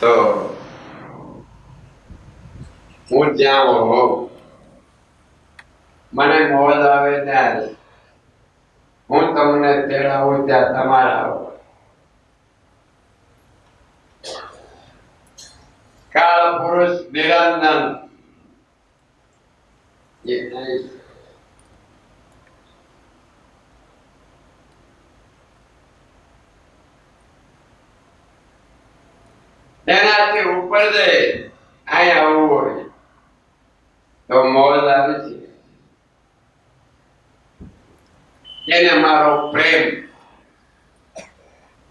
તો હું જ્યાં હોઉં મને મોજ આવે ત્યારે હું તમને તેડાવું ત્યાં તમારા કાળ પુરુષ નિરંજન એનાથી ઉપર જઈ અહીં આવવું હોય તો મોજ આવે છે. એને મારો પ્રેમ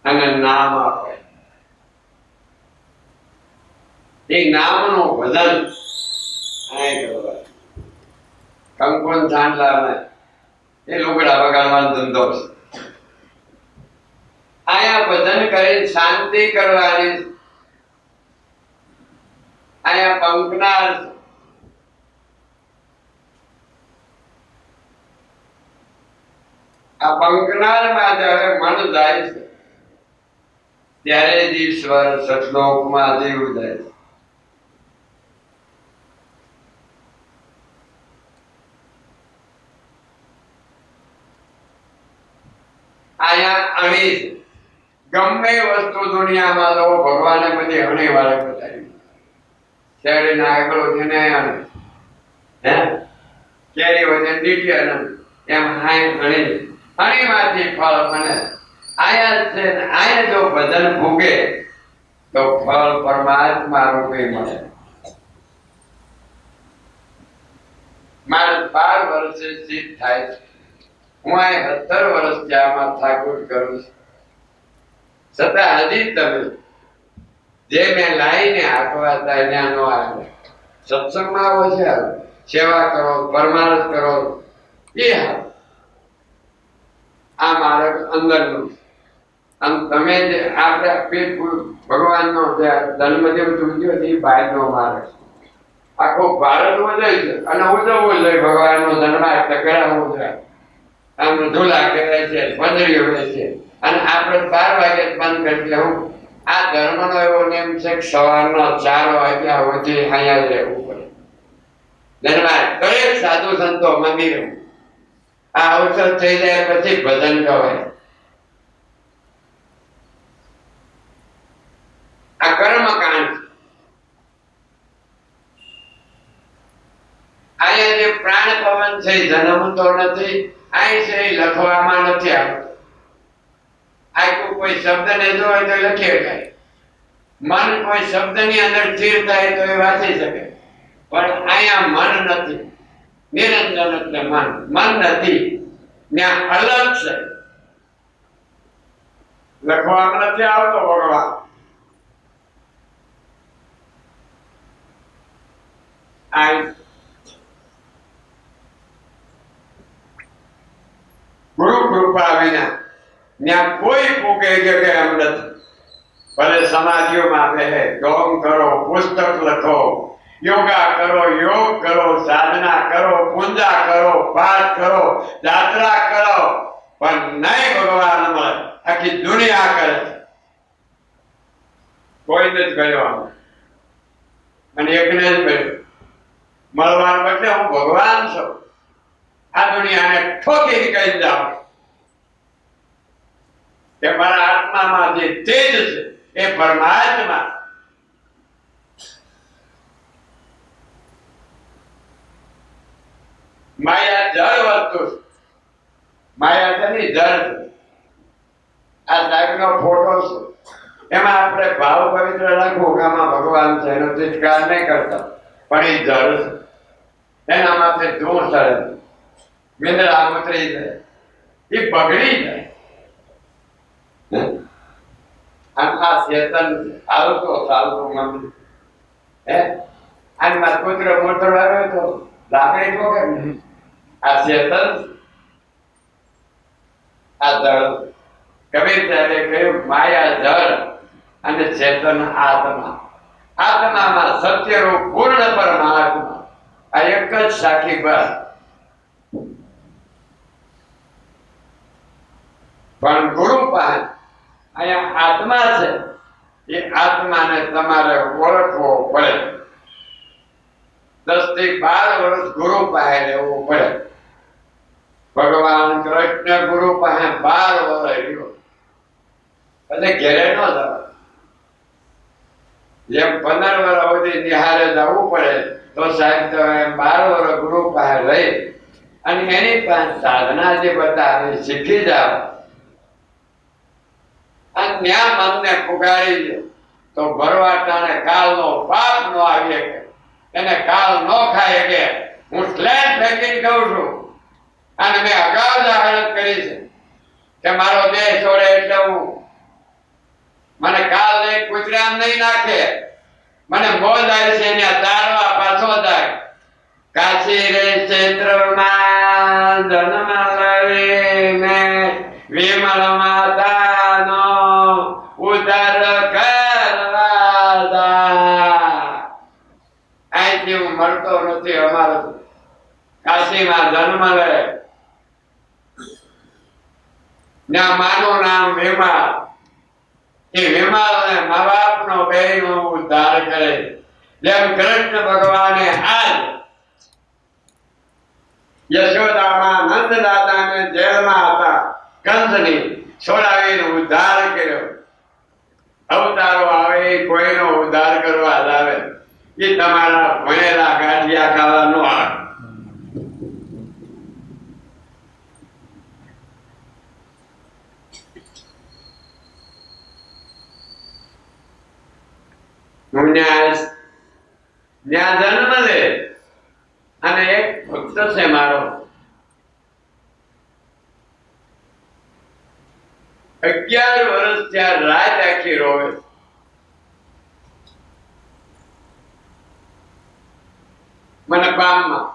અને નામ આપે. એ નામનું ભજન કંકુન ચાંદલા એ લુગડા બગાડવાનો ધંધો છે. અહીંયા ભજન કરી શાંતિ કરવાની. અહીંયા પંકનાર આ પંકનારમાં જયારે મન જાય છે ત્યારે જ ઈશ્વર સતલોકમાં જીવ જાય છે. અહીંયા અણી ગમે વસ્તુ દુનિયામાં લો ભગવાને બધી અણી વાળે બતાવી. શેરડીના આગળ છે અણી, હે કેરી વચ્ચે નીચે એમ અણી અણીમાંથી ફળ બને. આયા છે આયા જો ભજન ભૂગે તો ફળ પરમાત્મા રૂપે મળે. મારે 12 વર્ષે સિદ્ધ થાય છે. હું આ 17 વર્ષથી આમાં ઠાકોર કરું છું. છતાં હજી તમે જે મેં લાઈને આપવા હતા ત્યાં નો આવે. સત્સંગમાં આવો છે, સેવા કરો, પરમાર્થ કરો, એ આ માર્ગ અંદરનું. અને તમે જે આપણે ભગવાનનો જે જન્મદિવસ ઉજવ્યો છે એ બહારનો માર્ગ. આખો ભારત ઉજવે છે અને ઉજવવું જોઈએ. ભગવાનનો જન્માષ્ટમી કરાવવું જોઈએ. આમ ઝૂલા કરે છે, પંદરીઓ લે છે અને આપણે 12 વાગે બંધ કરી દેવું. આ ધર્મનો એવો નિયમ છે કે સવારના 4 વાગ્યા સુધી અહીંયા જ રહેવું પડે. જન્માષ્ટમી દરેક સાધુ સંતો મંદિર આ અવસર થઈ જાય પછી ભજન ગવાય. આ કર્મકાંડ. અહીંયા જે પ્રાણ પવન છે જન્મતો નથી. અહીં છે લખવામાં નથી આવતું. આ કોઈ શબ્દ ને જોય તો લખી શકાય. મન કોઈ શબ્દ ની અંદર સ્થિર થાય તો એ વાંચી શકે. પણ અહીંયા મન નથી. નિરંજન એટલે મન નથી. ત્યાં અલગ છે. લખવામાં નથી આવતો ભગવાન. ગુરુ કૃપા વિના ત્યાં કોઈ પૂગે કે એમ નથી. ભલે સમાધિઓમાં બેહે, યોગ કરો, પુસ્તક લખો, યોગા કરો, યોગ કરો, સાધના કરો, પૂજા કરો, પાઠ કરો, યાત્રા કરો, પણ નહીં ભગવાન મળે. આખી દુનિયા કરે કોઈ નથી કર્યો અને એકને જ કર્યો. મળવા બદલે હું ભગવાન છું આ દુનિયાને ઠોકી કહી જાઉં કે મારા આત્મામાં જે તેજ છે એ પરમાત્મા. માયા જળ વસ્તુ. માયા છે ને જળ. આ સાહેબનો ફોટો છે એમાં આપણે ભાવ પવિત્ર રાખવું કે આમાં ભગવાન છે એનો તિરસ્કાર નહીં કરતા. પણ એ જળ છે. એના માથે ધૂળ ચડે, મિંદરા ઉતરી જાય, એ બગડી જાય. આ ચેતન ચાલતો મંદિર હે આમાં પુત્ર મોટો આવ્યો તો લાગે તો કે આ ચેતન આ જળ. કબીર સાહેબે કહ્યું માયા જળ અને ચેતન આત્મા. આત્મામાં સત્યરૂપ પૂર્ણ પરમાત્મા. આ એક જ સાખી બસ. પણ ગુરુ પાસે અહીંયા આત્મા છે એ આત્માને તમારે ઓળખવો પડે. 10 થી 12 વર્ષ ગુરુ પાસે રહેવું પડે. ભગવાન કૃષ્ણ ગુરુ પાસે 12 વર્ષ રહ્યો એટલે ઘેરે ન જવાય. જેમ 15 વર્ષ સુધી નિહારે જવું પડે તો સાહેબ તો 12 વર્ષ ગુરુ પાસે રહી અને એની પાસે સાધના જે બતાવે શીખી જાવ અને ત્યાં મનને પુગાડી દો તો ભરવાટાને કાલનો પાપ નો આવી શકે, એને કાલ નો ખાય કે હું સ્લેટ ફેંકીને કહું છું અને મેં અગાઉ જાહેરાત કરી છે કે મારો દેહ છોડે એટલે હું મને કાલ લઈને કુતરામ નહીં નાખે, મને મોજ આવી છે એને તારવા પાછો જાય. કાશી રે ક્ષેત્રમાં જન્મ લઈને વિમલ માતાનો ઉદ્ધાર કરવા અહીંથી હું મળતો નથી. અમારો કાશીમાં જન્મ લે ત્યાં માનું નામ વિમલ, એ વિમલ ને મા બાપ નો બેનો ઉદ્ધાર કરે. જેમ કૃષ્ણ ભગવાને આજ યશોદામાં નંદ દાદાને જેલમાં હતા કંસની છોડાવીને ઉદ્ધાર કર્યો. અવતારો આવે કોઈનો ઉદ્ધાર કરવા જ આવે. એ તમારા ભણેલા ગાંઠિયા ખાવા નો આવે. ત્યાં જન્મ લે અને એક ભક્ત છે મારો 11 વર્ષ ત્યાં રાત આખી રોવે. મને પામમાં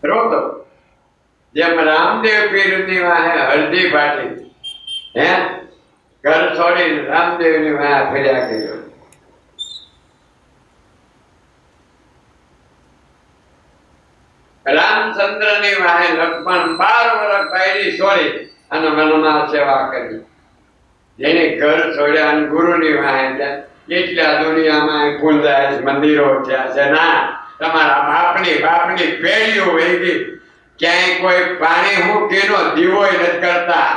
રોતો. જેમ રામદેવ પીરની વાહે હળદી પાટી હે ઘર છોડીને રામદેવ ની વાહ ફર્યા કર્યો. રામચંદ્ર ની વાહે લક્ષ્મણ 12 વર્ષ બાયડી છોડી અને મનમાં સેવા કરી. જેને ઘર છોડ્યા અને ગુરુ ની વાહે એટલા દુનિયામાં પૂંજાય મંદિરો થયા છે. ના, તમારા બાપની પેઢીઓ વહી ગઈ. ક્યાંય કોઈ પાણી હું કેનો દીવો નથી કરતા.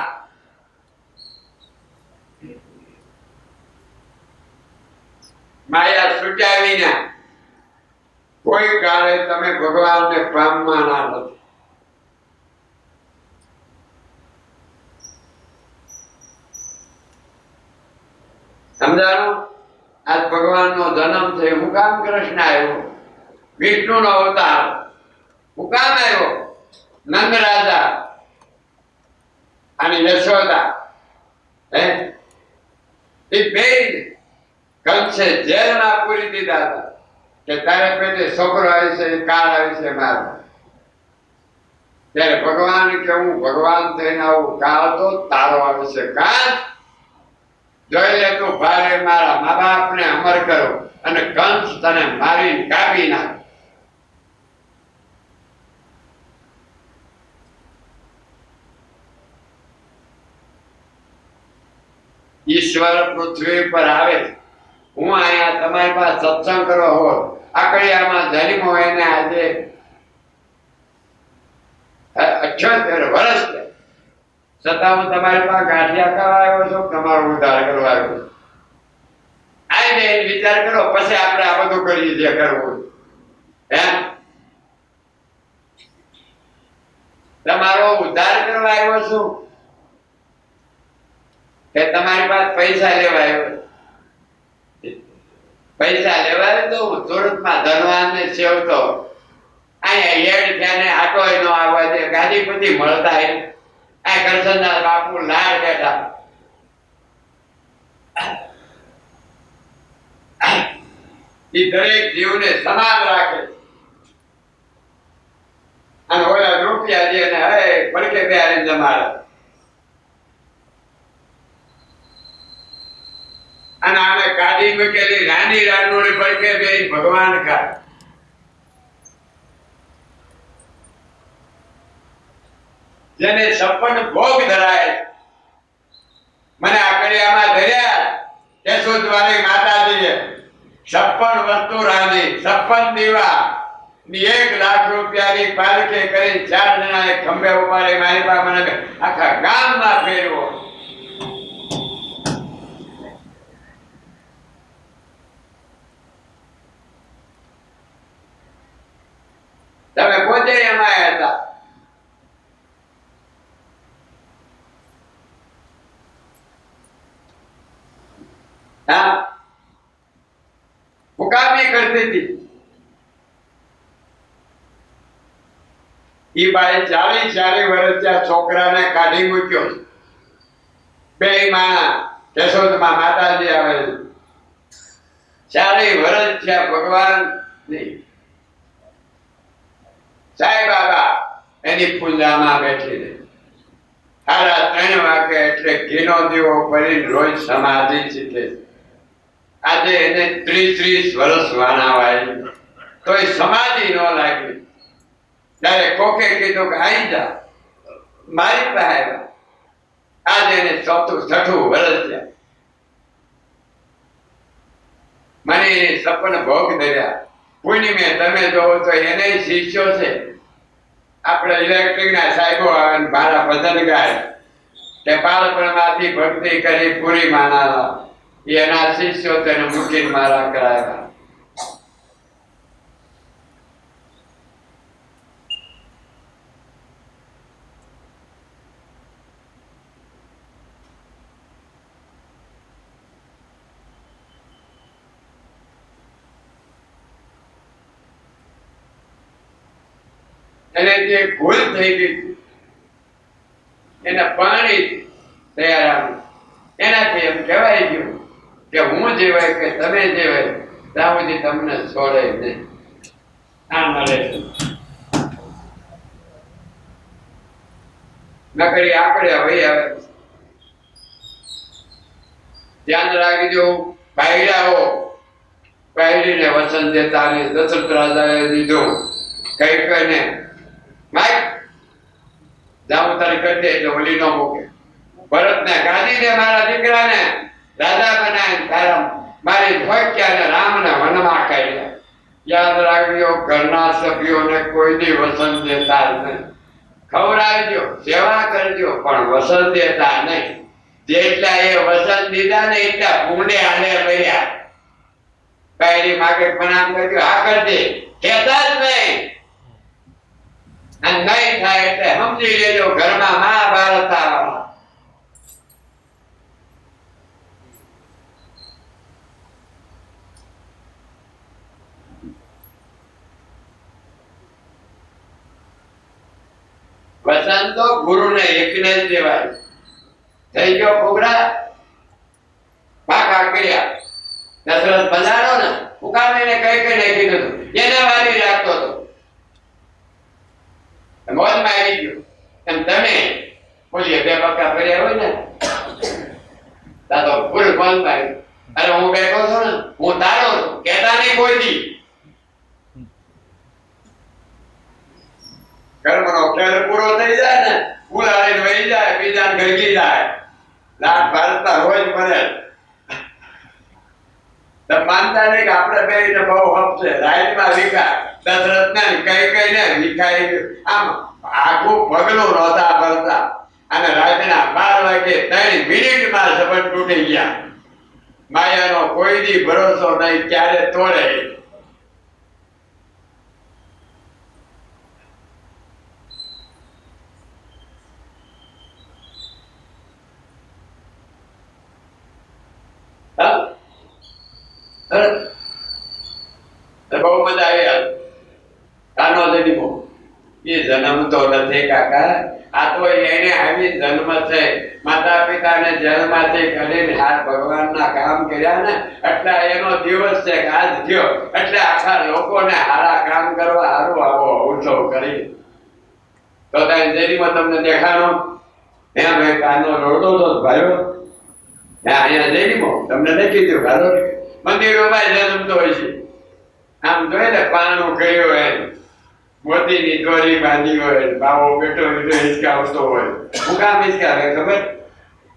માયા છૂટ્યા વિના કોઈ કાળે તમે ભગવાનને પામવાના નથી. સમજાણું? આજ ભગવાનનો જન્મ છે. હું કામ કૃષ્ણ આવ્યો, વિષ્ણુનો અવતાર. હું કામ આવ્યો? નંદ રાજા અને યશોદા એ બે કંસે જેલમાં પૂરી દીધા હતા કે તારે પેટે છોકરો આવે છે, કાળ આવે છે મારો. ત્યારે ભગવાન કે હું ભગવાન થઈને આવું, કાળ તો તારો આવે છે. કાળ જોઈ લે તું ભારે મારા મા બાપ ને અમર કરો અને કંસ તને મારી કાપી નાખ. ઈશ્વર પૃથ્વી પર આવે. હું અહીંયા તમારી પાસે સત્સંગ કરો હો આકડિયામાં જન્મો એને આજે 78 વર્ષ છે છતાં હું તમારી પાસે ગાંઠિયા ખાવા આવ્યો છું, તમારો ઉદ્ધાર કરવા આવ્યો છું. આઈને વિચાર કરો પછી આપણે આ બધું કરીએ જે કરવું. તમારો ઉદ્ધાર કરવા આવ્યો છું કે તમારી પાસે પૈસા લેવા આવ્યો? પૈસા લેવા તો હું સુરતમાં ધનવાન ને સેવતો અહીંયા હેડ થયાને આટોય નો આવવા દે. ગાદીપતિ મળતા આ કરશનદાસ બાપુ લાડ બેઠા. એ દરેક જીવને સમાન રાખે અને ઓલા રૂપિયા દે ને હવે પડકે બેહારીને જમાડે. અને આને કાઢી મૂકેલી રાની રાનોડી પડકે બે ભગવાન કા જેને 56 ભોગ ધરાય મને આકડિયામાં ધર્યા કેશોદવાળી માતાજીએ 56 વસ્તુ રાંધી 56 દીવા ની 1 લાખ રૂપિયાની પાલકે કરી 4 જણાએ ખંભે ઉપાડી મારી પાસે મને આખા ગામમાં ફેરવો. તમે પોતે એમાં હતા. હા, મુકામી કરતી હતી. ઈ બાઈ 40 વર્ષ ત્યાં છોકરાને કાઢી મૂક્યો. બે માં કેશોદમાં માતાજી આવે 40 વર્ષ થયા ભગવાન ની સાંઈ બાબા એની પૂજામાં બેઠી રહી. 3:30 વાગે એટલે ઘીનો દીવો કરી રોજ સમાધિ શીખે. આજે એને 30 વર્ષ વાનાવાય તોય સમાધિ ન લાગી. ત્યારે કોકે કીધું કે આવી જા મારી પાસે. આજે એને 6ઠું વર્ષ થયા. મને એને 56 ભોગ ધર્યા. પૂર્ણિમે તમે જોવો તો એને શિષ્યો છે. આપણે ઇલેક્ટ્રિક ના સાહેબો આવે મારા ભજન ગાય કે બાળપણમાંથી ભક્તિ કરી પૂરી માનારા એના શિષ્યો તેને મૂકીને મારા કરાયા. એને જે ભૂલ થઈ ગઈ એને પાણી તૈયાર એનાથી એમ કહેવાય ગયું કે હું જેવાય કે તમે જેવાય ત્યાં સુધી તમને છોડે નહીં. આ મળે નકરી આકડે વહી આવે. ધ્યાન રાખજો. બાયડાઓ બાયડીને વચન દેતા ને દશરથ રાજાએ દીધું કઈ કઈને માય જાઉં તારી કરજે એટલે ઓલી નો મૂકે. ભરતને ગાદીને મારા દીકરાને રાજા બનાવી તારા મારી ભક્યાને રામને વનમાં કાઢ્યા. યાદ રાખજો ઘરના સભ્યોને કોઈ દી વસન દેતા નહીં. ખવડાવજો સેવા કરજો પણ વસન દેતા નહીં. જેટલા એ વસન દીધા ને એટલા પુણે હાલે રહ્યા. કાયરી માગે પ્રણામ કરજો આ કરજે કહેતા જ નહીં. અને નહીં થાય એટલે સમજી લેજો ઘરમાં મહાભારત આવવાના. વસન તો ગુરુને એકને જ દેવાય. થઈ ગયો પ્રોગ્રામ પાકા કર્યા. દશરથ બંધારો ને ઉકામીને કઈ કીધું એને વારી રાખતો હતો. મોજમાં આવી ગયો. એમ તમે બોલીએ 2 બક્કા ભર્યા હોય ને તો ફૂલ મોજમાં આવી. અરે હું બેઠો છું ને હું તારો છું કહેતા નહીં કોઈ દી. કર્મનો ખેલ પૂરો થઈ જાય ને ફૂલાડીને વહી જાય બીજાને ગરકી જાય. લાખ ભારતના રોજ મળે. માનતા નહીં કે આપણે બે બહુ હપ છે. રાઈટમાં વિકા દશરથને કઈ ને વિખાઈ આમ આખું પગલું નહોતા ભરતા અને રાતના 12 વાગે 3 મિનિટમાં સંબંધ તૂટી ગયા. માયાનો કોઈ દી ભરોસો નહીં ક્યારે તોડે. બહુ મજા આવી. કાનો જન્મો એ જન્મ તો નથી કાકા. આ તો એને આવી જન્મ છે. માતા પિતાને જન્મથી કરીને હાર ભગવાનના કામ કર્યા ને એટલે એનો દિવસ છે કે આજ થયો એટલે આખા લોકોને હારા કામ કરવા હારું આવો ઉત્સવ કરી. તો ત્યાં જેરીમાં તમને દેખાડો ત્યાં ભાઈ કાનો રોડો તો ભાઈઓ અહીંયા જઈને તમને નહીં કીધું હાલો મંદિરોમાં જન્મતો હોય છે આમ જોઈએ ને પાણું કર્યું હોય મોતીની દોરી બાંધી હોય બાવો બેઠો બેઠો હિંચકાવતો હોય હું કામ હિંચકાવે ખબર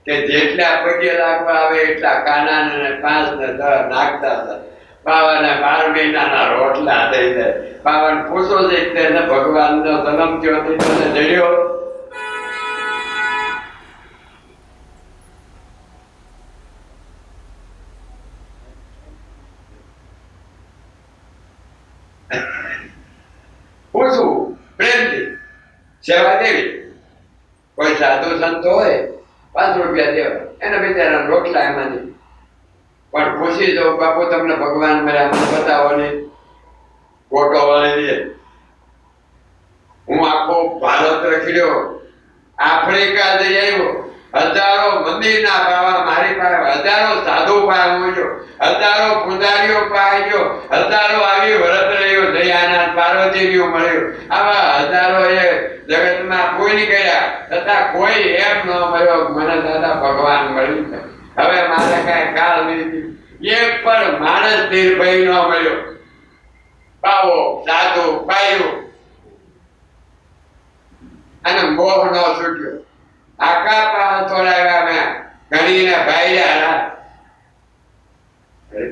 કે જેટલા પગે લાગવા આવે એટલા કાના ને 5 ને 10 નાખતા હતા બાવાના 12 મહિનાના રોટલા થઈ જાય બાવાને પૂછો છે તેને ભગવાનનો જન્મ થયો તને જડ્યો પૂછવું પ્રેમથી સેવા દેવી કોઈ સાધુ સંતો હોય 5 રૂપિયા દેવા એના બિચારા રોટલા એમાંથી પણ પૂછી દો બાપુ તમને ભગવાન મળ્યા મને બતાવો ને ફોટો વાળી દે હું આખો ભારત રખડ્યો આફ્રિકા જઈ આવ્યો હજારો મંદિરના બાવા મારી પાસે હજારો સાધુ પાસે ગયો હજારો પૂજારીઓ પાસે ગયો હજારો આવી વ્રત રહ્યો દયાનાથ પાર્વતીજીઓ મળ્યો આવા હજારો એ જગતમાં કોઈ નહીં ગયા છતાં કોઈ એમ ન મળ્યો મને દાદા ભગવાન મળ્યું હવે મારે કઈ કાલ નથી એક પણ માણસ નિર્ભય ન મળ્યો બાવો સાધુ પાયો અને મોહ ન છૂટ્યો આકા પા થોડા મેં ઘણીને ભાઈયા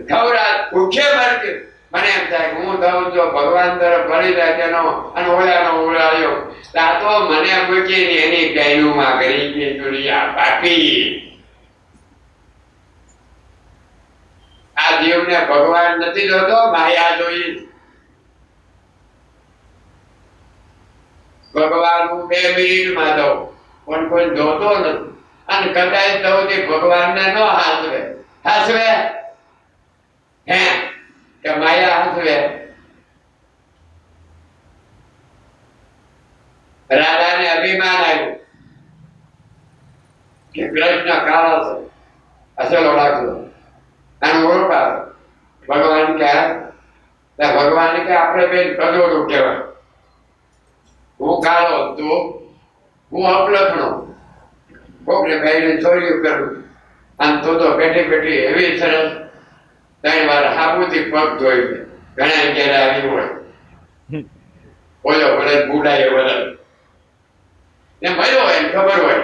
ખવરા ભૂખે મરકે મને એમ થાય હું દઉં જો ભગવાન તરફ ભરી જાય તેનો અને ઓલાનો ઓળાયો આ તો મને મૂકીને એની ગાયુમાં કરી ગઈ દુનિયા બાકી આ જીવને ભગવાન નથી જોતો માયા જોઈ ભગવાન હું 2 મિનિટમાં દઉં પણ કોઈ જોતો નથી અને કદાચ સૌથી ભગવાનને ન હાસવે હાસવે હે કે માયા હાસવે રાધાને અભિમાન આવ્યું કે કૃષ્ણ કાળો છે અસલ ઓળખો અને ઓળખા ભગવાન કે ભગવાન કે આપણે બેન કજોડું કહેવાય હું કાળો તું હું અપલખણો કોકને ભાઈને ચોર્યું કરું આમ તો બેઠી બેઠી એવી સરસ 3 વાર હાબુથી પગ ધોઈ ઘણા ઘેર આવી હોય બોલો ભલે બુડાય વરલ ને મળ્યો હોય ખબર હોય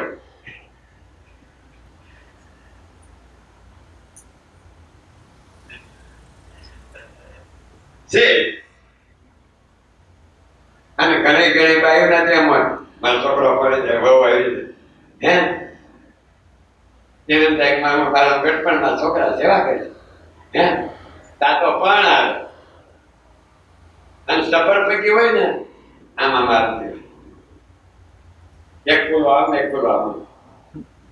છે અને ઘણી ઘણી બાયું નથી એમ હોય મારો છોકરો પડે જાય બહુ આવી જાય હે એને થાય મારો બાળક ગટપણમાં છોકરા સેવા કરે હે તાતો પણ આવે અને સફર પૈકી હોય ને આમાં મારે એક પૂરો આમ એક પૂરો આમ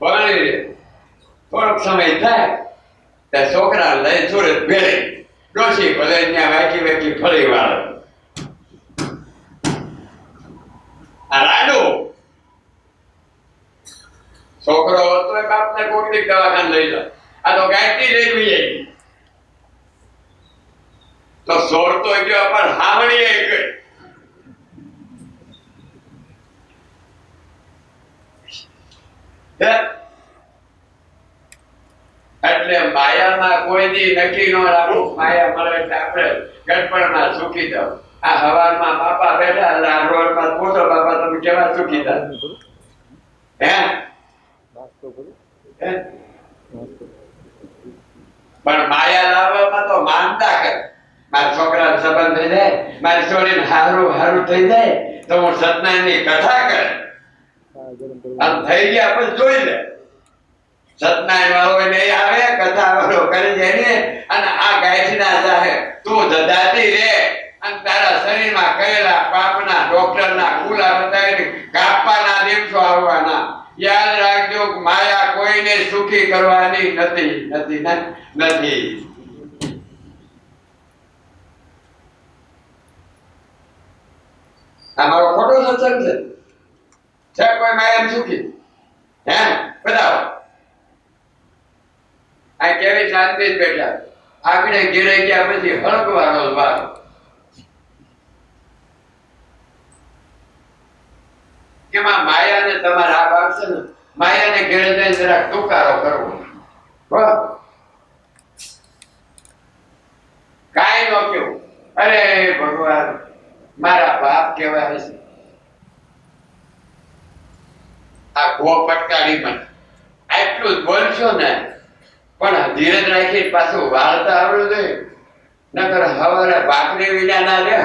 પણ થોડોક સમય થાય ત્યાં છોકરા લઈ સુરત ભેળે ડોસી ભલે ત્યાં વાંકી વાંકી ફરી વાળે આ રાડો છોકરો હતો એ બાપને કોકની દવાખાને લઈ જાય આ તો ગાયત્રી લઈ જાય તો સોર તો ગયો પણ હાવણી ગઈ એટલે માયામાં કોઈ દી નક્કી ન રાખવું માયા મળે એટલે આપણે ગડપણમાં સુખી જાવ આ હવારમાં બાપા બેઠા એટલે આ રોડમાં પૂછો બાપા તમે કેવા સુખી થાવ હે પણ માયા લાવવામાં તો માનતા કરે મારા છોકરા સંબંધ થઈ જાય મારી છોડીને હારું હારું થઈ જાય તો હું સત્યનારાયણની કથા કરે આમ થઈ ગયા પછી જોઈ લે સત્યનારાયણ વાળો નહીં આવે કથા વાળો કરી જાય ને અને આ ગાયત્રીના જાહે તું દદાતી રે અને તારા શરીરમાં કરેલા પાપના ડોક્ટરના કુલા બતાવીને કાપવાના દિવસો આવવાના યાદ રાખજો માયા કોઈને સુખી કરવાની નથી નથી નથી અમારો ખોટો સત્સંગ છે કોઈ માયા સુખી હે બતાવો આ કેવી શાંતિ જ બેઠા આપણે ઘેરે ગયા પછી હળગવાનો વારો કેમાં માયાને તમારે આ ભાગ છે ને માયાને ઘેરે જઈને જરાક ટૂંકારો કરવો કાંઈ ન કેવું. અરે ભગવાન, મારા બાપ કહેવાય છે. આ ગો પટકારી મને આટલું જ બોલશો ને, પણ ધીરજ રાખી પાછું વાળતા આવડું જોઈએ. નકર હવારે ભાખરી વિના ના રે.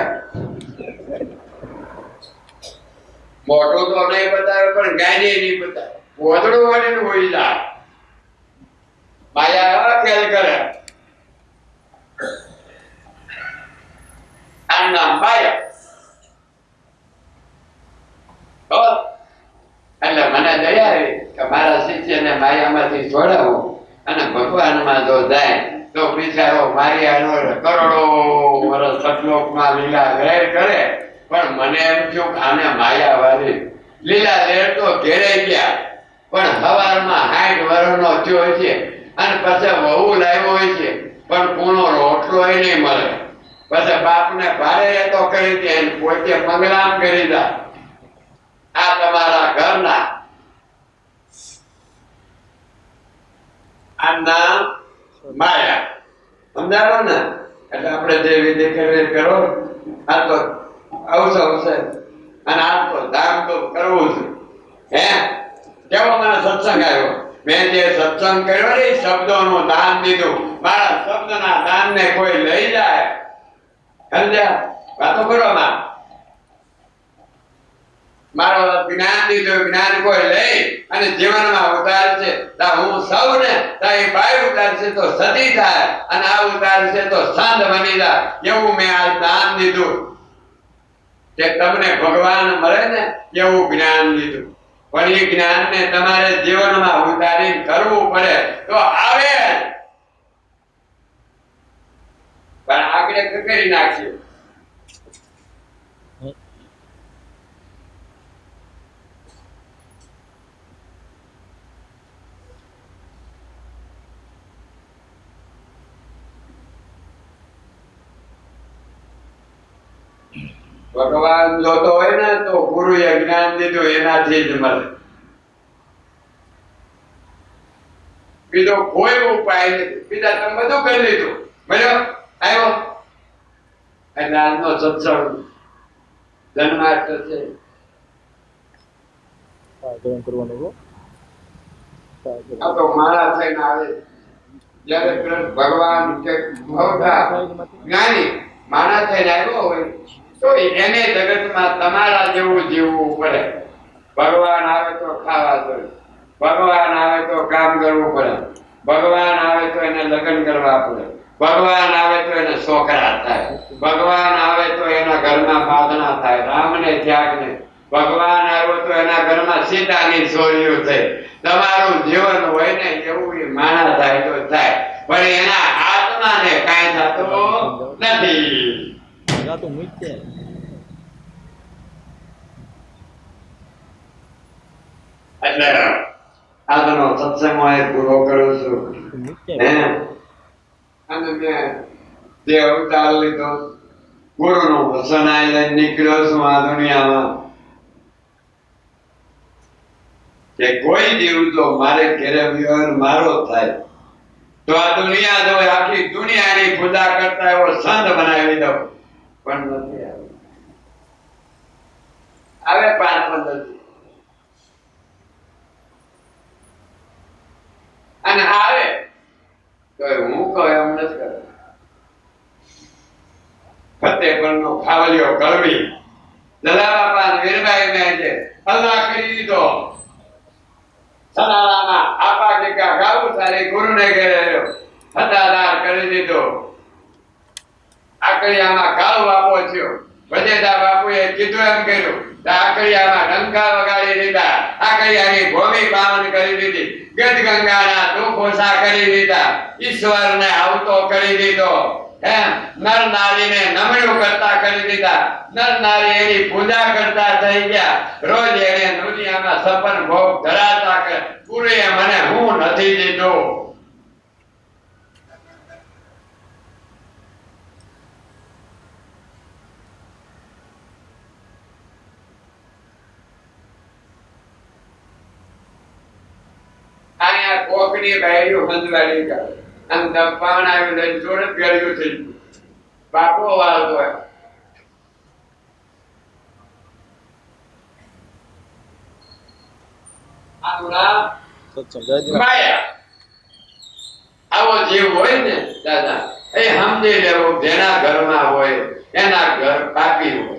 મોટું તો નહીં બતાવે પણ ગાયને નહીં બતાવે. પોતળું વળીને હોઈ જાય. માયા એવા ખેલ કરે. આ નામ માયા. એટલે મને દયા આવી કે મારા શિષ્યને માયામાંથી છોડાવું અને ભગવાનમાં જો જાય તો બિચારો મારી આનો કરોડો વર્ષ સતલોકમાં લીલા લહેર કરે. પણ મને એમ થયું કે આને માયા વાળી લીલા લહેર તો ઘેરાઈ ગયા, પણ હવારમાં 60 વર્ષનો થયો છે અને પછી વહુ લાવ્યો હોય છે પણ પૂર્ણો રોટલો નહીં મળે. પછી બાપને ભારે તો કરી દે, પોતે મંગલામ કરી દે. આ તમારા ઘરના આ નામ માયા. સમજાવો ને? એટલે આપણે જે વિધિ કરવી કરો. આ તો અવસર છે અને આ તો દાન તો કરવું છે. હે કેવો મને સત્સંગ આવ્યો. મેં જે સત્સંગ કર્યો ને શબ્દોનું દાન દીધું. મારા શબ્દના દાનને કોઈ લઈ જાય, સમજ્યા? વાતો કરો માં. મારો જ્ઞાન દીધું, જ્ઞાન કોઈ લઈ અને જીવનમાં ઉતારશે તો હું સૌને તો એ ભાઈ ઉતારશે તો સતી થાય અને આ ઉતારશે તો સંત બની જાય. એવું મેં આ દાન દીધું કે તમને ભગવાન મળે ને એવું જ્ઞાન દીધું. પણ એ જ્ઞાનને તમારે જીવનમાં ઉતારી કરવું પડે તો આવે. પણ આગળ કરી નાખ્યું. ભગવાન જોતો હોય ને તો ગુરુએ જ્ઞાન દીધું એનાથી જ મળે. બીજો કોઈ ઉપાય નથી. બીજા તમે બધું કરી લીધું. બરાબર આવ્યો એટલે આજનો સત્સંગ જન્માષ્ટમી છે. આ તો મારા થઈને આવે. જયારે ભગવાન કે જ્ઞાની માણસ થઈને આવ્યો હોય તો એને જગતમાં તમારા જેવું જીવવું પડે. ભગવાન આવે તો ખાવા જોઈએ, ભગવાન આવે તો કામ કરવું પડે, ભગવાન આવે તો એને લગ્ન કરવા પડે, ભગવાન આવે તો એને છોકરા થાય, ભગવાન આવે તો એના ઘરમાં બાંધણા થાય, રામને ત્યાગને. ભગવાન આવ્યો તો એના ઘરમાં સીતાની છોરીઓ થઈ. તમારું જીવન હોય ને એવું માણા થાય તો થાય, પણ એના આત્માને કાંઈ થતું નથી. એટલે આજનો સત્સંગ હું પૂરો કરું છું. અને મેં જે અવતાર લીધો ગુરુનો વચન લઈને નીકળ્યો છું આ દુનિયામાં કે કોઈ જીવ તો મારે ઘેરે મારો થાય તો આ દુનિયા જો આખી દુનિયાની પૂજા કરતા એવો સંત બનાવી દઉં. પણ નથી આવે 5-15 અને આવે તો હું કહું એમ નથી કરતો. ફતેપુરનો ખાવલિયો કળવી દલા બાપા વીરબાઈ ને છે અલ્લાહ કરી દીધો. સનારામાં આપા કે ગાવું સારી ગુરુને ઘેરે રહ્યો હતાદાર કરી દીધો. આકડિયામાં કાળુ બાપો થયો. વજેદા બાપુએ કીધું એમ કર્યું. આકડિયામાં ડંકા વગાડી દીધા. આકડિયાની ભૂમિ પાવન કરી દીધી. ગજ ગંગાના દુઃખ ઓછા કરી દીધા. ઈશ્વરને આવતો કરી દીધો. એમ નર નારીને નમણું કરતા કરી દીધા. નર નારી એની પૂજા કરતા થઈ ગયા. રોજ એને દુનિયામાં સપન ભોગ ધરાતા કે ગુરુએ મને હું નથી દીધું. કોકની બાયડીઓ હંજવાડી કાઢે આમ દપાણ આવી લઈને જોડે ગળ્યું થઈ ગયું બાપો વાળતો આનું નામ માયા. આવો જીવ હોય ને દાદા એ સમજી લેવો જેના ઘરમાં હોય એના ઘર પાપી હોય.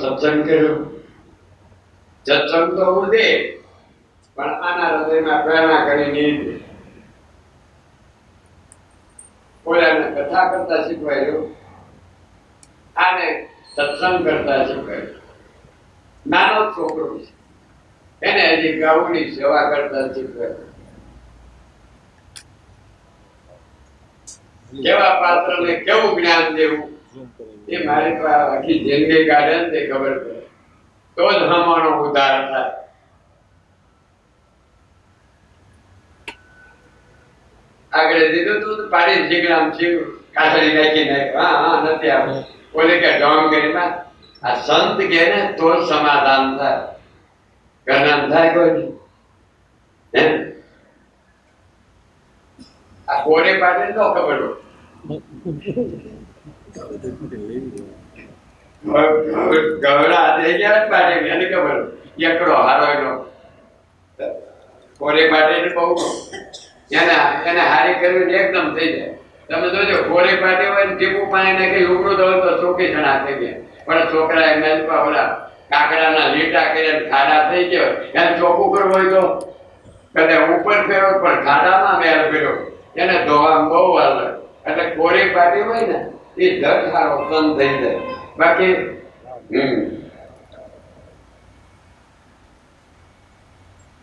સત્સંગ કર્યો સત્સંગ તો હું દે પણ આના હૃદયમાં પ્રેરણા કરી નહીં. ઓલાને કથા કરતા શીખવાયું આને સત્સંગ કરતા શીખવાયું. નાનો છોકરો છે એને હજી ગૌની સેવા કરતા શીખવાયું. કેવા પાત્રને કેવું જ્ઞાન દેવું એ મારી તો આખી જિંદગી કાઢે ને તે ખબર પડે તો જ હમાનો ઉદ્ધાર થાય. આગળ દીધું તું પાડી શીખલામ શીખ કાસડી નાખી નાખ. હા નથી આપણે બોલે કે ઢોંગ કરીમાં આ સંત કે ને તો સમાધાન થાય. જ્ઞાન થાય કોઈ નહીં. આ કોરે પાડે તો ખબર ગવડા થઈ ગયા પાડે એને ખબર એકડો હારો એનો કોરે પાડે ને બહુ એને હારી કરવી એકદમ થઈ જાય. તમે જોજો કોરે પાડે હોય ને ટીપું પાણી નાખી ઉકળું દો તો ચોખ્ખી જણા થઈ ગયા. પણ છોકરા મેલપા ઓલા કાકડાના લીટા કરીને ખાડા થઈ ગયો એને ચોખ્ખું કરવું હોય તો કદાચ ઉપર ફેરો પણ ખાડામાં મેલ ફેરો એને ધોવામાં બહુ વાર લાગે. એટલે કોરી પાડી હોય ને એ ધડ સારો સન થઈ જાય. બાકી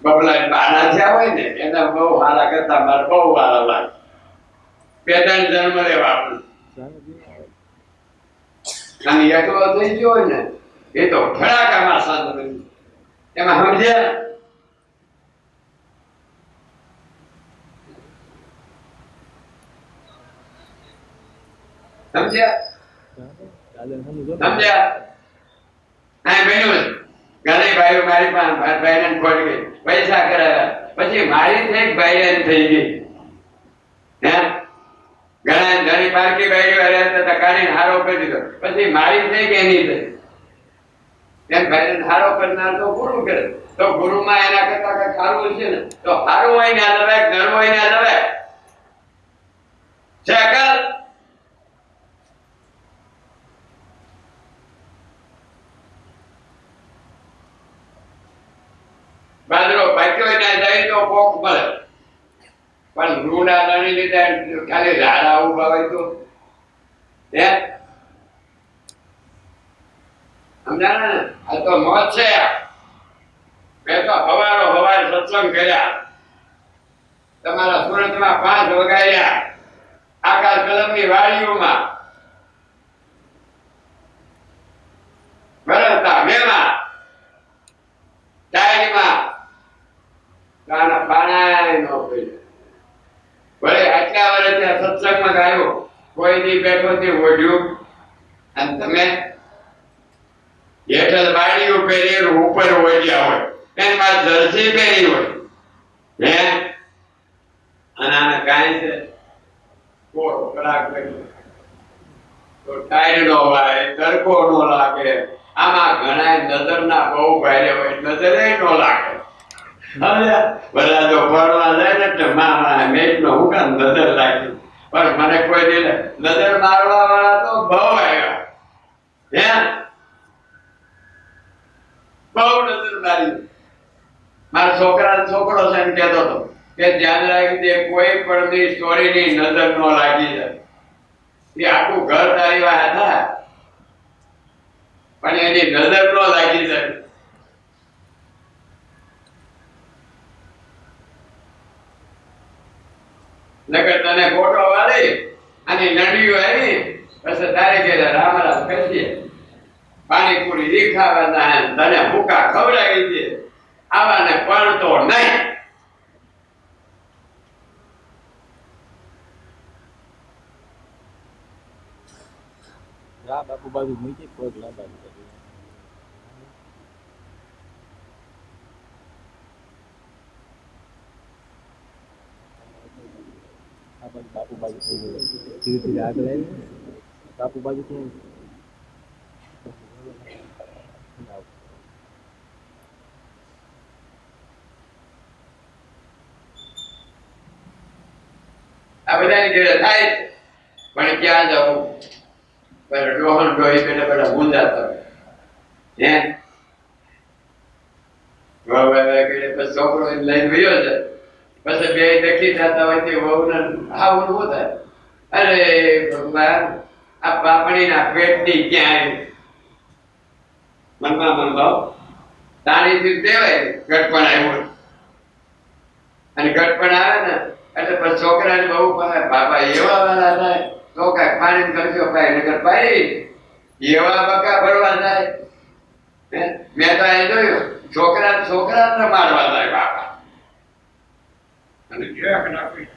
બબલા બાના થયા હોય ને એના બહુ હારા કરતા મારે બહુ હારા લાગે. પેદા જન્મ લેવા આપણે અને એકલો થઈ ગયો હોય ને એ તો ફડાકામાં સંત બની. એમાં સમજ્યા પૈસા કરાવ્યા પછી મારી થઈ ભાઈ થઈ ગઈ. હે ઘણા ઘણી પારકી ભાઈઓ કાઢીને હારો કરી દીધો પછી મારી થઈ કે એની થઈ. એમ ભાઈ હારો કરનાર તો ગુરુ કરે તો ગુરુમાં એના કરતા કઈ સારું છે ને તો સારું હોય ને આ દવાય નરમ હોય ને આ દવાય છે. બાજરો પાક્યો ના જાય તો પોખ મળે પણ રૂડા લણી લીધા ખાલી ઝાડા ઉભા હોય તો સમજાણા ને. આ તો મોજ છે. મેં તો હવાર સત્સંગ કર્યા તમારા સુરતમાં 5 વગાડ્યા આકાશ કલમની વાડીઓમાં ભરતા મેમાં ટાઈમાં ગાના પાણાય નો પડ્યો. ભલે આટલા વર્ષ સત્સંગમાં ગાયો કોઈ દી બેઠો થી ઓઢ્યું અને તમે હેઠળ બાડીઓ પહેરી ઉપર ઓઢ્યા હોય એમાં જર્સી પહેરી હોય હે અને આને કાંઈ છે કોરો કડાક કર્યો તો ટાઈડ નો વાય તડકો નો લાગે. આમાં ઘણા નજરના બહુ ભારે હોય નજરે નો લાગે. બધા જો ફરવા જાય ને મામા મેચ નો હું કામ નજર લાગી પણ મને કોઈ દે નજર મારવા વાળા તો બહુ આવ્યા. હે બહુ નજર મારી. મારા છોકરો છે એમ કહેતો હતો કે ધ્યાન રાખી દે કોઈ પણ ની સ્ટોરી ની નજર નો લાગી જાય. એ આખું ઘર તારી વાળા હતા પણ એની નજર નો લાગી જાય. નગર તને ફોટો વાળી અને નડીઓ આવી પછી તારે કે રામ રામ કહીએ પાણીપુરી ઈ ખાવાના તને ભૂકા ખવડાવી દે આવાને પડતો નહીં. બાપુ બાજુ મૂકી પગ લાંબા બાપુ બાજુ ધીરે ધીરે આગળ આવી બાપુ બાજુ ક્યાં આ બધાની ઘરે થાય પણ ક્યાં જવું પેલા ડોહન ડોહી પેલા બધા ગુંજાતા હે પછી છોકરો લઈને ગયો છે પછી બે દખી થતા હોય તે વહુને આવું શું થાય અરે ભગવાન આ પાપણીના પેટની ક્યાં આવી મનમાં તાણીથી દેવાય ગટપણ આવ્યું અને ગટપણ આવે ને એટલે પછી છોકરાને બહુ બાપા એવા વાળા થાય તો કઈ પાણી કરજો ભાઈ નગર ભાઈ એવા બકા ભરવા જાય મેં તો એ જોયું છોકરા મારવા જાય બાપા અને જેક નાખી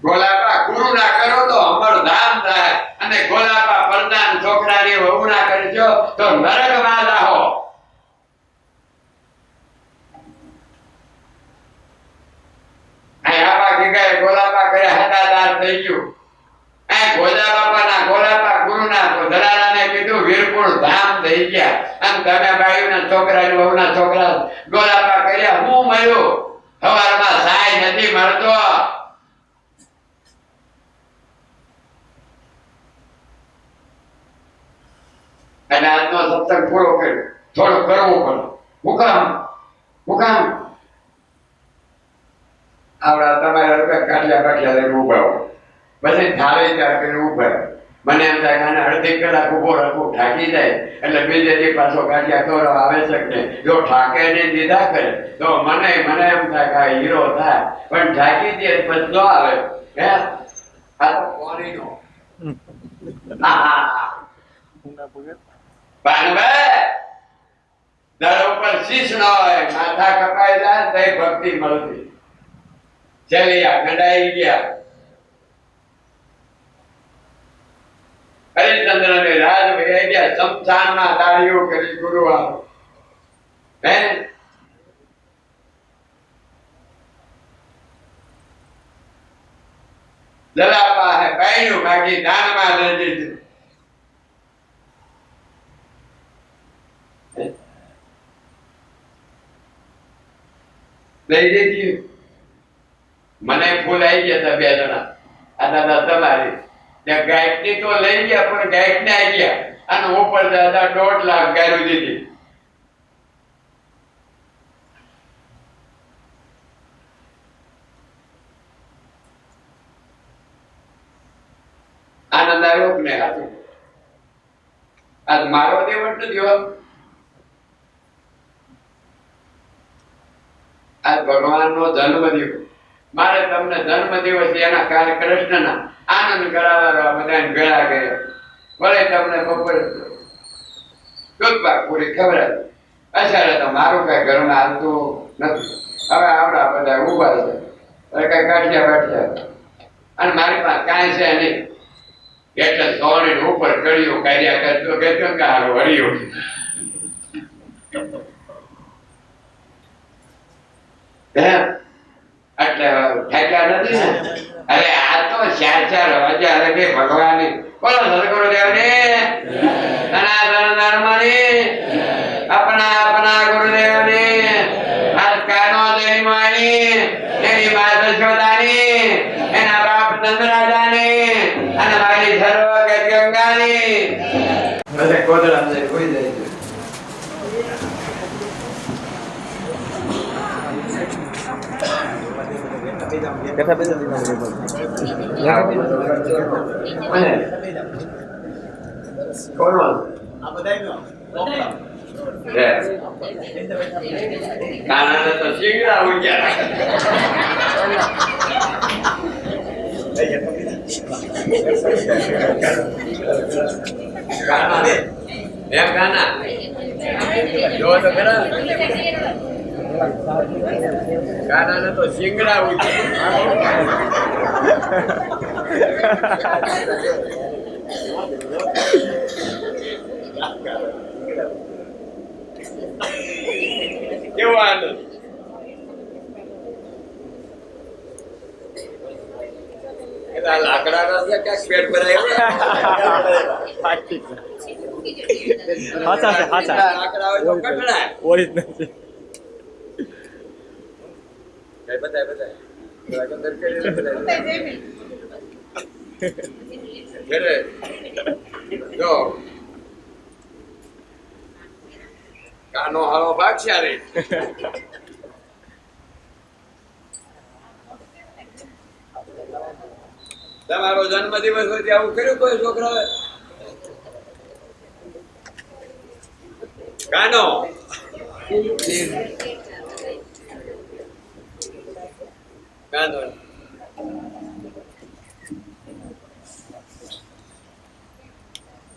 ગોલાબા ગુરુ ના કરો તો અમર ધામ થાય અને ગોલાબા પરદાન છોકરાની વહુ ના કરજો તો નરકમાં જાઓ. ગોલાબા કરે હદાદાર થઈ ગયું ગોજા બાપાના ગોલાબા ગુરુના ધરારાને કીધું વીરપુર ધામ થઈ ગયા અને તમે બાયુના છોકરા વહુના છોકરા ગોલાબા કર્યા હું મળ્યું સવારમાં સાય નથી મળતો. અને આજનો સત્સંગ પૂરો કર્યો થોડું કરવું પડે મુકામ આવડા તમારા રૂપિયા કાઢ્યા લઈને ઉભા હોય પછી થાળી ચાર કરીને ઉભા મને એમ થાય કે અડધી કલાક ઉભો રાખવું ઠાકી જાય એટલે બીજે દી પાછો કાઢ્યા કરો આવે છે કે જો ઠાકે ને દીધા કરે તો મને એમ થાય કે હીરો થાય પણ ઠાકી દે પછી ન આવે હે આ તો કોરીનો પાનભાઈ દર ઉપર શીશ ન હોય માથા કપાઈ જાય તો ભક્તિ મળતી ચલિયા ગડાઈ ગયા હરિચંદ્ર ને રાજ વહી ગયા શમશાનમાં તાળીઓ કરી ગુરુવાર હે દલાપા હે પાઈનું બાકી દાનમાં લઈ દીધું લઈ દીધી મને ફૂલ આવી ગયા હતા બે જણા આ દાદા તમારી ગાયક ની તો લઈ ગયા પણ ગાયક ને આવી ગયા અને ઉપર દાદા 1.5 લાખ ગાયું દીધી. આનંદ આવ્યો ને હાથું આજ મારો દેવટ નથી હો આજ ભગવાન નો જન્મ દિવસ મારે તમને જન્મ દિવસ એના કાર્ય કૃષ્ણના આનંદ કરાવવા બધાને ભેળા ગયા ભલે તમને બપોરે દૂધપાક પૂરી ખબર અચ્છા તો મારું કઈ ઘરમાં હાલતું નથી હવે આવડા બધા ઉભા છે કઈ કાઢ્યા બાઠ્યા અને મારી પાસે કાંઈ છે નહીં એટલે સોની ઉપર કર્યું કાર્યા કરતો કે હારું હળ્યું એટલે ઠેક્યા નથી ને અરે આ તો 4,000 કે ભગવાન બોલો સદગુરુ દેવની સનાતન ધર્મની આપણા ગુરુદેવની આજ કાનો જયમાની એની માતા યશોદાની એના બાપ નંદરાજાની અને મારી સર્વ ગંગાની બધે કોદળા છે કોઈ જાય છે કેટલા પૈસા દીધા કોણ આ બધાયનો કાનાને તો શીઘ્ર આવી ગયા ગાના એમ ગાના જો તો ખરા ગાના ને તો શિંગડા ઉઠી કેવો આનંદ લાકડા ના ક્યાંક પેટ ભરાય હાચા છે હાચા લાકડા હોય તો કકડાય ઓરિજિનલ છે કઈ બતાય બતાય થોડાક અંદર કરી બતાય ઘરે જો કાનો હાલો ભાગશાળી તમારો જન્મદિવસ હોય ત્યાં આવું કર્યું કોઈ છોકરાએ કાનો કાનો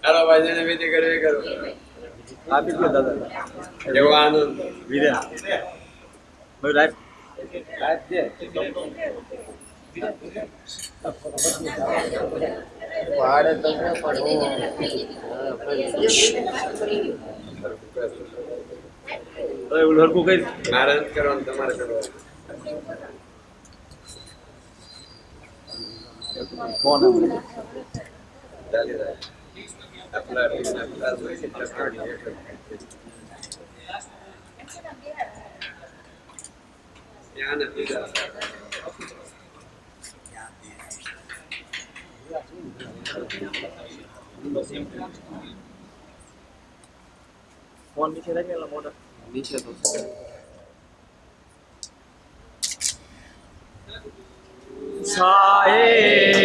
હાલો ભાઈ વિધિ કરવી કરો આપી દો દાદા એવો આનંદ વિરે ભાઈ લાઈફ છે પાડે તમને પણ ઓલું હરકું કઈ મારે નથી કરવાનું તમારે કરવાનું કોણ ચાલી જાય આપણા ત્યાં નથી જતા ફોન નીચે રાખે એટલે મોટા નીચે તો સાહેબાઈ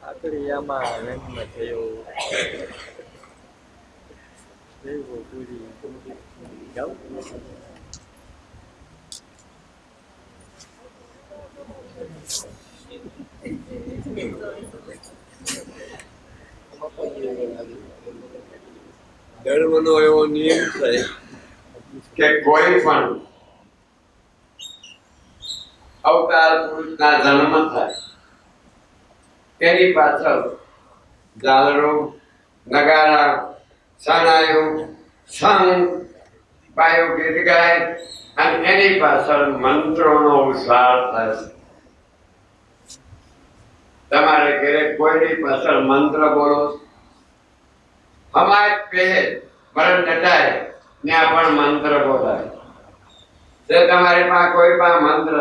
આકડિયામાં રંગ થયો દેવો પૂરી જાઉં ધર્મનો એવો નિયમ છે કે કોઈ પણ અવતાર પુરુષના જન્મ થાય તેની પાછળ ઝાલરો નગારા શરણાયો સંગ પાયો ગીત ગાય અને એની પાછળ મંત્રોનો ઉચ્ચાર થાય છે તમારે ઘરે કોઈની પાછળ મંત્ર બોલો હમાય પહે મરણ નટાય ત્યાં પણ મંત્ર બોલાય તે તમારી પાસે કોઈ પણ મંત્ર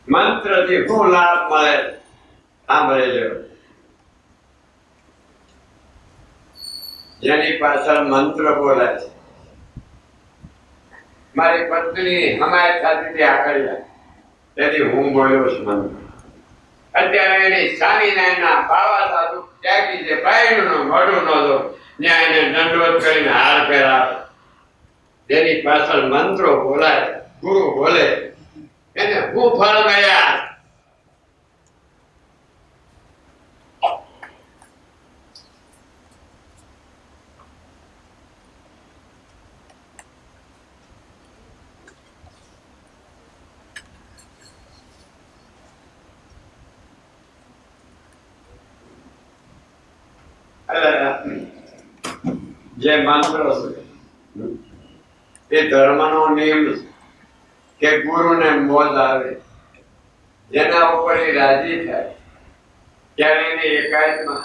મંત્રથી શું લાભ મળે સાંભળી લો જેની પાછળ મંત્ર બોલાય છે મારી પત્ની હમાયત થતી આગળ તેથી હું બોલ્યો છું મંત્ર અત્યારે એની સ્વામિનારાયણના બાવા સાધુ ત્યાગી છે બાયણું મોઢું ન દો ત્યાં એને દંડવત કરીને હાર પહેરાવે જેની પાછળ મંત્રો બોલાય ગુરુ બોલે એને હું ફળ મળ્યા જે મંત્રો છે એ ધર્મનો નિયમ છે કે ગુરુને મોજ આવે જેના ઉપર એ રાજી થાય ત્યારે એને એકાંતમાં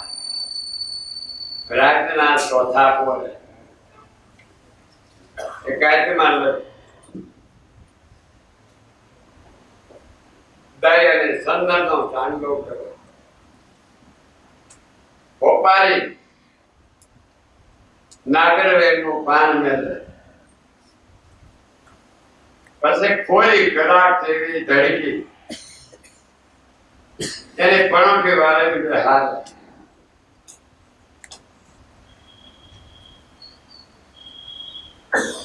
રાતના ચોથા બોલે એકાંતમાં દય અને સંદનનો તાંડવ કર્યો. ઓપારી નાગરવેલનું પાન મેલે, પછી કોઈ કલાક જેવી ધડકી એને પણોઠી વાળે બીજે હાથ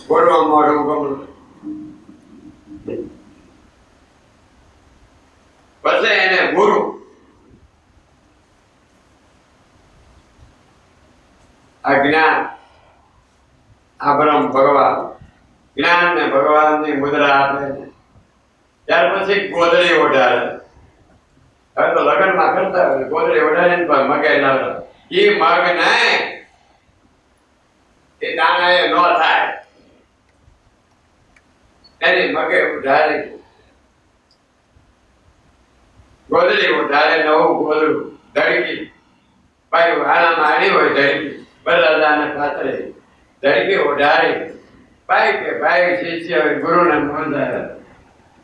બોલવા મોઢું ગમલું. પછી એને ગુરુ આ જ્ઞાન આ બ્રહ્મ ભગવાન જ્ઞાન ને ભગવાનની મુદ્રા આપે છે. ત્યાર પછી ગોદડી ઓઢાડે. હવે તો લગ્નમાં કરતા હોય ગોદડી ઓઢાડે ને પણ મગે લાવે એ મગ નહીં એ દાણા એ ન થાય એની મગે ઉઢાડે ગોદડી ઉઢાડે નવું ગોદડું ધડકી ભાઈ હાણામાં આડી હોય ધડકી બરાદાને પાતળે ધડકી ઉઢાડી ભાઈ કે ભાઈ શિષ્ય ગુરુને નોંધાય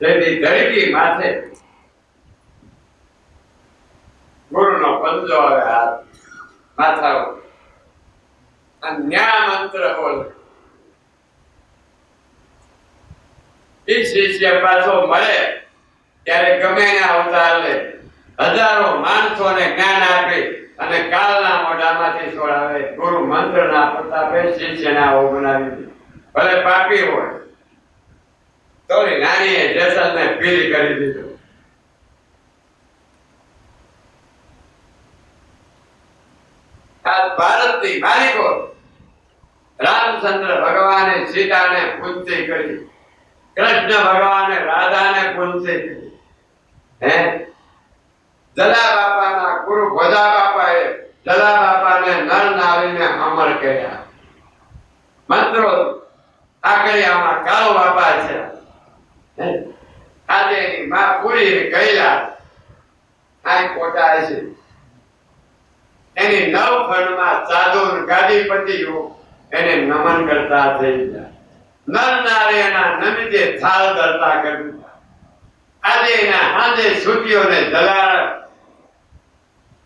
તેથી ધડકી માથે ગુરુનો પંજો આવે હાથ માથા ન્યા મંત્ર બોલે. એ શિષ્ય પાછો મળે ત્યારે ગમે એના અવતાર લે હજારો માણસોને જ્ઞાન આપે અને કાળના મોઢામાંથી છોડાવે. ગુરુ મંત્રના પ્રતાપે શિષ્યને આવો બનાવી દે. ભલે પાપી હોય તો નાનીએ જેસલને પીલી કરી દીધો. આ ભારતની માલિકો રામચંદ્ર ભગવાને સીતાને પૂંજી કરી, કૃષ્ણ ભગવાને રાધાને પૂંજી કરી. હે જલા બાપાના ગુરુ ભોજા બાપાએ જલા બાપાને નર નારીને અમર કર્યા. મંત્રો આકડિયામાં કાળો બાપા છે. આજે એની માં પૂરી કૈલા આ કોટા છે. એની નવ ખંડમાં સાધુ ગાદીપતિઓ એને નમન કરતા થઈ ગયા. નર નારીના નમિતે થાળ ધરતા કર્યું. આજે એના હાજે છૂટીઓને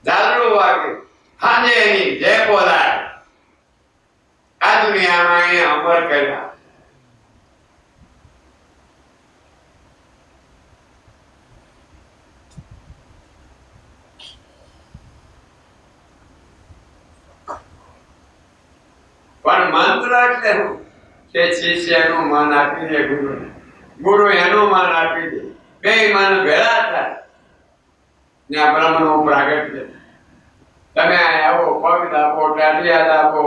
ઝાલરું વાગે હાજે એની જય બોલાય. આ દુનિયામાં એને અમર કર્યા. પણ મંત્ર એટલે શું કે શિષ્યનું મન આપી દે ગુરુને, ગુરુ એનું મન આપી દે. બે મન ભેળા થાય ને આ બ્રહ્મનો પ્રાગટ્ય. તમે આવો પગ દાપો ટાઢિયા દાપો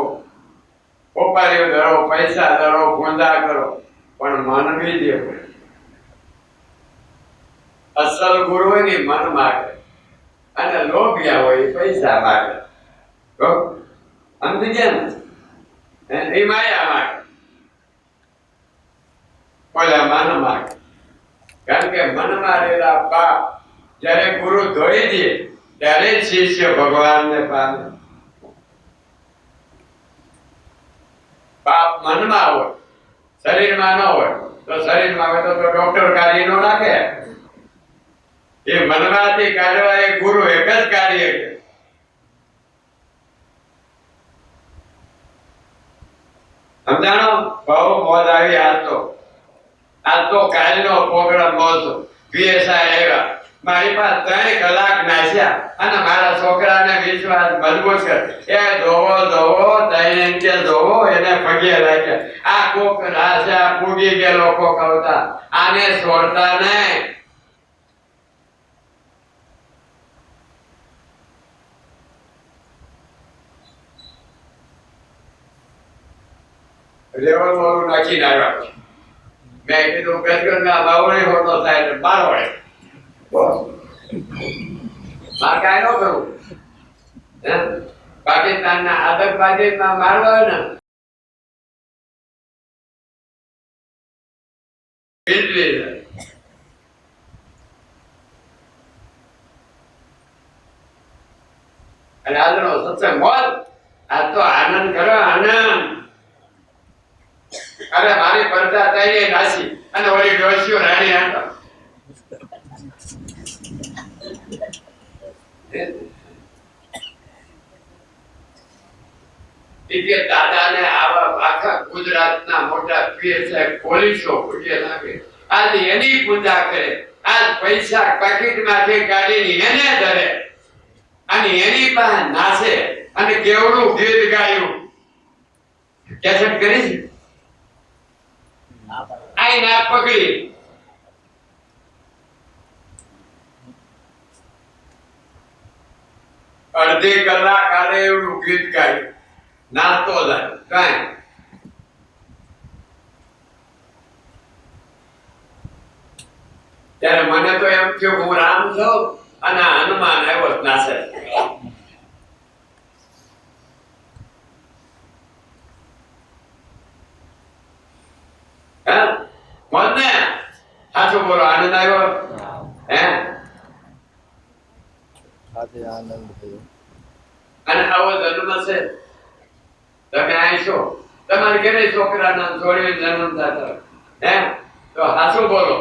ઓપારીઓ ધરો પૈસા ધરો ગુંદા કરો પણ મન બી દે. અસલ ગુરુ હોય ને મન માગે અને લોભિયા હોય પૈસા માગે. સમજી ગયા ને એ માયા માગે ઓલા મન માગે. કારણ કે મનમાં રહેલા પાપ જયારે ગુરુ ધોઈ દે ત્યારે શિષ્ય ભગવાનને પામે. પાપ મનમાં હોય શરીરમાં ન હોય તો શરીરમાં હોય તો ડોક્ટર કાઢી નો નાખે. એ મનમાંથી કાઢવા એ ગુરુ એક જ કાર્ય કરે. સમજાણો? બહુ મોજ આવી. આજ તો કાલનો પ્રોગ્રામ નહોતો. પીએસઆઈ આવ્યા મારી પાસે 3 કલાક નાચ્યા અને મારા છોકરાને વિશ્વાસ મજબૂત કર. એ જોવો કે જોવો એને પગે લાગ્યા. આ કોક રાજા પૂગી ગયેલો કોક આવતા આને છોડતા નહીં. લેવલ વાળું નાખીને આવ્યા. મેં કીધું ગજગજના બાવળી હોતો થાય એટલે 12 વડે મારે કાંઈ ન કરવું. પાકિસ્તાનના આતંકવાદીમાં મારવા હોય ને અને આજનો સત્સંગ મોજ. આજ તો આનંદ કરો આનંદ. અરે મારી પરદા થઈ નાસી અને ઓલી ડોશીઓ રાણી હતા. એ કે દાદાને આવા આખા ગુજરાતના મોટા પીએસઆઈ પોલીસો પૂજે લાગે, આજ એની પૂજા કરે, આજ પૈસા પાકીટમાંથી કાઢીને એને ધરે અને એની પાસે નાચે અને કેવડું ગીત ગાયું કેસેટ કરી આઈ ના પકડી અડધી કલાક આલે એવડું ગીત ગાયું, નાચતો જાય કાંઈ. ત્યારે મને તો એમ થયું હું રામ છું અને હનુમાન આવ્યો જ નાચે. હે મોજ ને સાચું બોલો, આનંદ આવ્યો હે? સાથે આનંદ થયો. અને આવો જન્મ છે, તમે અહીં છો, તમારે ઘરે છોકરાના છોડીને જન્મ થતા હે તો સાચું બોલો.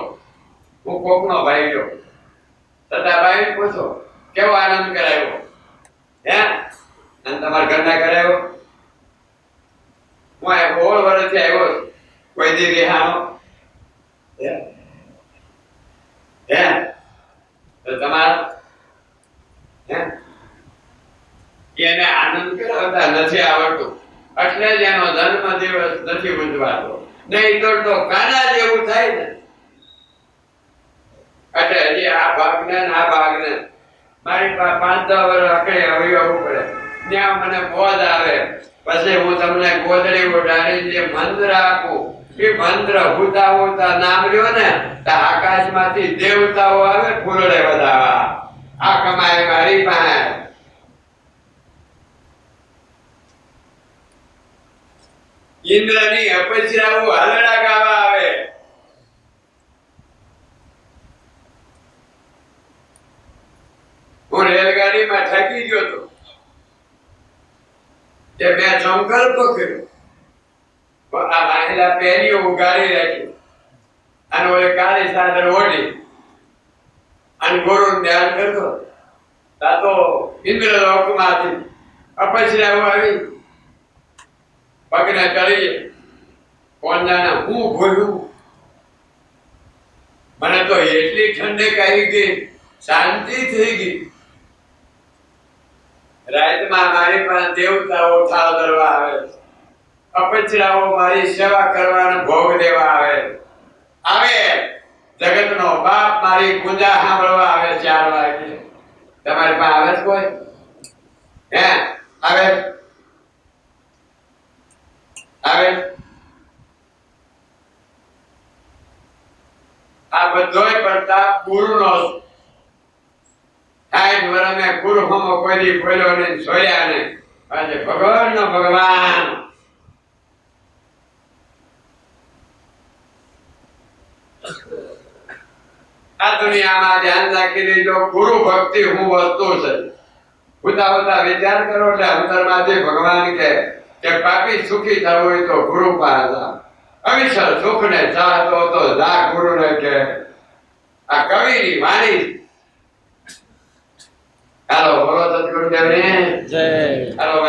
હું કોકનો ભાઈ ગયો તથા ભાઈ પૂછો કેવો આનંદ કરાયો હે, અને તમારા ઘરના કરાયો? હું આ 16 વર્ષથી આવ્યો છું, કોઈ દી રિહાનો હે હે તો તમારા હે એને આનંદ કરાવતા નથી આવડતું, એટલે જ એનો જન્મ દિવસ નથી ઉજવાતો. નહીં તો કાના જેવું થાય ને. એટલે હજી આ ભાગને આ ભાગને મારી પાસે 5-10 વર્ષ અકડે આવી આવવું પડે, ત્યાં મને બોધ આવે, પછી હું તમને ગોદડી ઉડાડી જે મંત્ર આપું એ મંત્ર હુતા હુતા નામ લ્યો ને તો આકાશમાંથી દેવતાઓ આવે ફૂલડે વધાવા. આ કમાઈ મારી પાસે. ઇન્દ્રની અપસરાઓ હલડા ગાવા આવે. હું રેલગાડીમાં થાકી ગયો તો કે મેં સંકલ્પ કર્યો આ મહિલા પહેરીઓ ઉગાડી રાખી અને ઓલે કાળી ચાદર ઓઢી અને ગુરુને ધ્યાન કરતો તો ઇન્દ્રલોકમાંથી અપસરાઓ આવી પગને ચડીએ. કોણ જાણે હું ભૂલ્યું, મને તો એટલી ઠંડક આવી ગઈ, શાંતિ થઈ ગઈ. રાતમાં મારી પાસે દેવતાઓ થાળ ધરવા આવે, અપચરાઓ મારી સેવા કરવાનો ભોગ દેવા આવે. જગતનો બાપ મારી પૂજા સાંભળવા આવે 4 વાગે. તમારી પાસે આવે છે કોઈ હે? આવે આવે આ બધોય પ્રતાપ ગુરુનો. 60 વર્ષ મેં ગુરુ હમો કોઈ દી બોલ્યો ને જોયા ને, આજે ભગવાનનો ભગવાન. આ દુનિયામાં ધ્યાન રાખી લેજો, ગુરુ ભક્તિ હું વસ્તુ છે. ઉતા ઉતા વિચાર કરો એટલે અંતરમાંથી ભગવાન કે પાપી સુખી થવું હોય તો ગુરુ પાસે જા, અવિસર સુખ ને ચાહતો તો જા ગુરુ ને કે. આ કવિની વાણી. હાલો બોલો સદગુરુદેવ ને જય. હાલો.